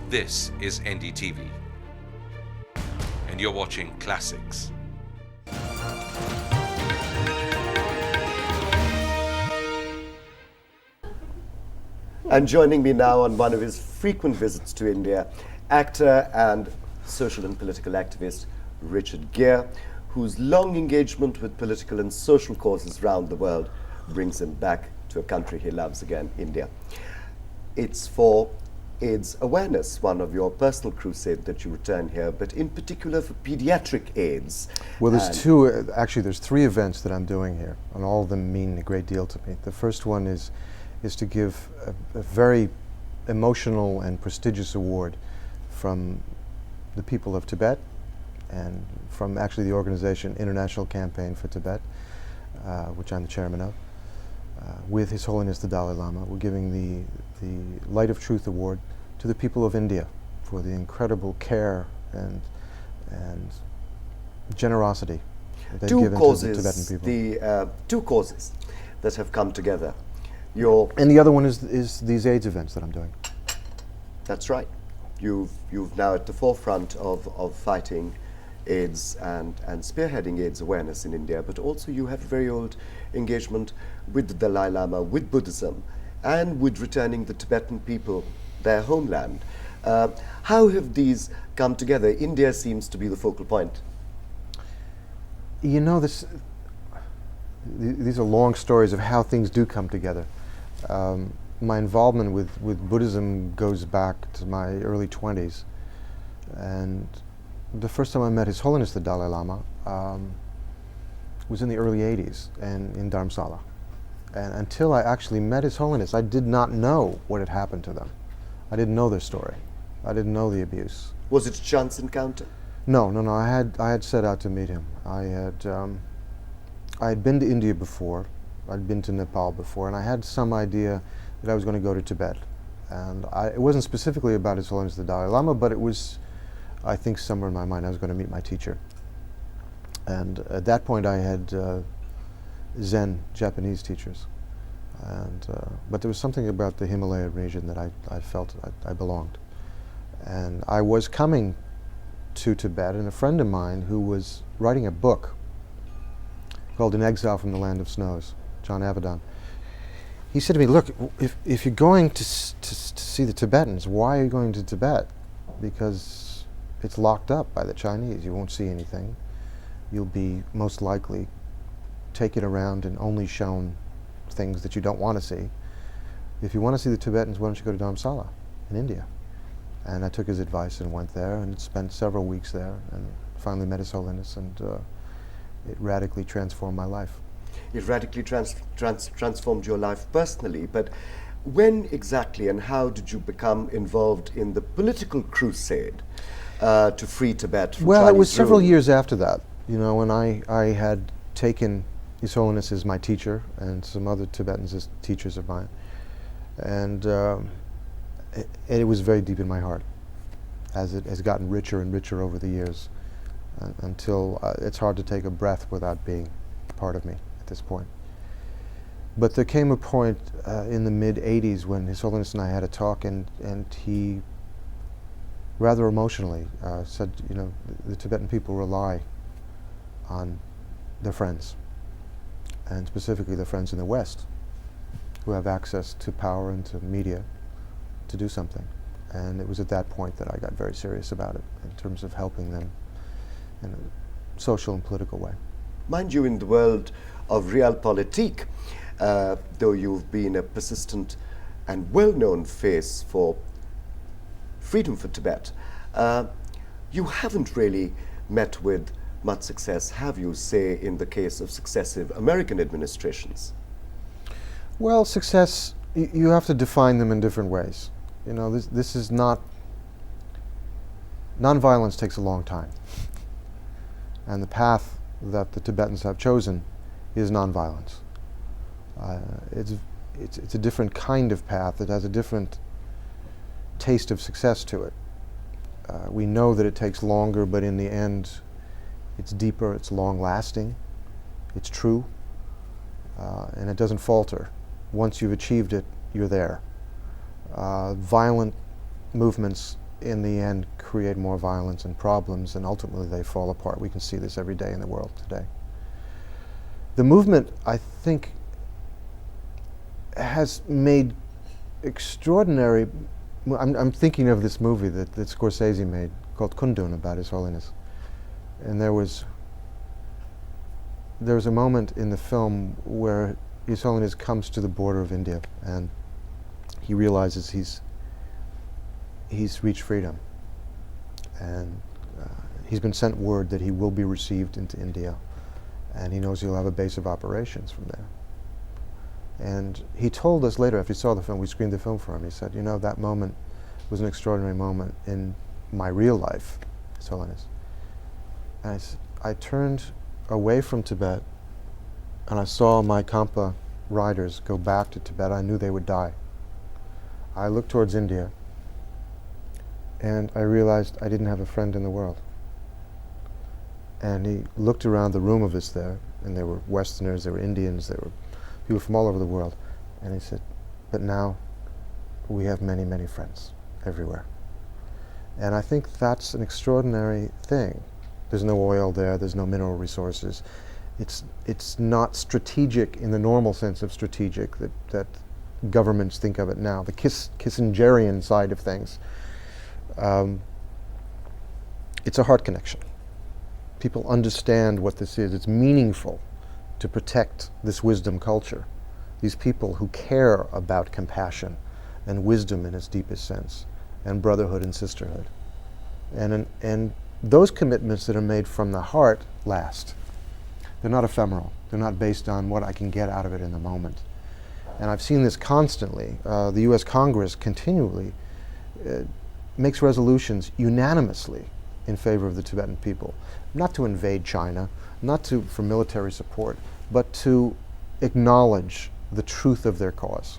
This is NDTV, and you're watching Classics. And joining me now on one of his frequent visits to India, actor and social and political activist Richard Gere, whose long engagement with political and social causes around the world brings him back to a country he loves again, India. It's for AIDS awareness, one of your personal crusade that you return here, but in particular for pediatric AIDS. Well, there's three events that I'm doing here, and all of them mean a great deal to me. The first one is to give a very emotional and prestigious award from the people of Tibet and from actually the organization International Campaign for Tibet, which I'm the chairman of, with His Holiness the Dalai Lama. We're giving the Light of Truth Award to the people of India for the incredible care and generosity that they've given to the Tibetan people. Two causes that have come together. And the other one is these AIDS events that I'm doing. That's right. You've now at the forefront of fighting AIDS and spearheading AIDS awareness in India, but also you have a very old engagement with the Dalai Lama, with Buddhism, and with returning the Tibetan people their homeland. How have these come together? India seems to be the focal point. You know, these are long stories of how things do come together. My involvement with Buddhism goes back to my early 20s, and the first time I met His Holiness the Dalai Lama was in the early 80s and in Dharamsala. And until I actually met His Holiness, I did not know what had happened to them. I didn't know their story. I didn't know the abuse. Was it a chance encounter? No. I had set out to meet him. I had been to India before. I'd been to Nepal before, and I had some idea that I was going to go to Tibet. And it wasn't specifically about His Holiness the Dalai Lama, but it was, I think, somewhere in my mind I was going to meet my teacher. And at that point I had Zen Japanese teachers. But there was something about the Himalayan region that I felt I belonged. And I was coming to Tibet, and a friend of mine who was writing a book called In Exile from the Land of Snows, John Avedon, he said to me, look, if you're going to see the Tibetans, why are you going to Tibet? Because it's locked up by the Chinese. You won't see anything. You'll be most likely taken around and only shown things that you don't want to see. If you want to see the Tibetans, why don't you go to Dharamsala in India? And I took his advice and went there and spent several weeks there and finally met His Holiness, and it radically transformed my life. It radically transformed your life personally, but when exactly and how did you become involved in the political crusade to free Tibet from Well, Chinese it was several rule? years after that, you know, when I had taken His Holiness as my teacher and some other Tibetans as teachers of mine. And it was very deep in my heart as it has gotten richer and richer over the years until it's hard to take a breath without being part of me at this point. But there came a point in the mid-'80s when His Holiness and I had a talk, and he rather emotionally said, you know, the Tibetan people rely on their friends, and specifically the friends in the West who have access to power and to media to do something. And it was at that point that I got very serious about it in terms of helping them in a social and political way. Mind you, in the world of realpolitik, though you've been a persistent and well-known face for freedom for Tibet, you haven't really met with much success, have you, say, in the case of successive American administrations? Well, success, you have to define them in different ways. You know, this is not, nonviolence takes a long time. And the path that the Tibetans have chosen is nonviolence. It's a different kind of path that has a different taste of success to it. We know that it takes longer, but in the end, it's deeper, it's long-lasting, it's true, and it doesn't falter. Once you've achieved it, you're there. Violent movements in the end, create more violence and problems, and ultimately they fall apart. We can see this every day in the world today. The movement, I think, has made extraordinary. I'm thinking of this movie that Scorsese made called Kundun, about His Holiness, and there was a moment in the film where His Holiness comes to the border of India and he realizes he's reached freedom, and he's been sent word that he will be received into India, and he knows he'll have a base of operations from there. And he told us later, after he saw the film, we screened the film for him, he said, you know, that moment was an extraordinary moment in my real life, His Holiness. And I turned away from Tibet and I saw my Kampa riders go back to Tibet. I knew they would die. I looked towards India and I realized I didn't have a friend in the world. And he looked around the room of us there, and there were Westerners, there were Indians, there were people from all over the world, and he said, but now we have many, many friends everywhere. And I think that's an extraordinary thing. There's no oil there, there's no mineral resources. It's not strategic in the normal sense of strategic that governments think of it now, the Kissingerian side of things. It's a heart connection. People understand what this is. It's meaningful to protect this wisdom culture, these people who care about compassion and wisdom in its deepest sense, and brotherhood and sisterhood. And those commitments that are made from the heart last. They're not ephemeral. They're not based on what I can get out of it in the moment. And I've seen this constantly. The US Congress continually makes resolutions unanimously in favor of the Tibetan people, not to invade China, not for military support, but to acknowledge the truth of their cause.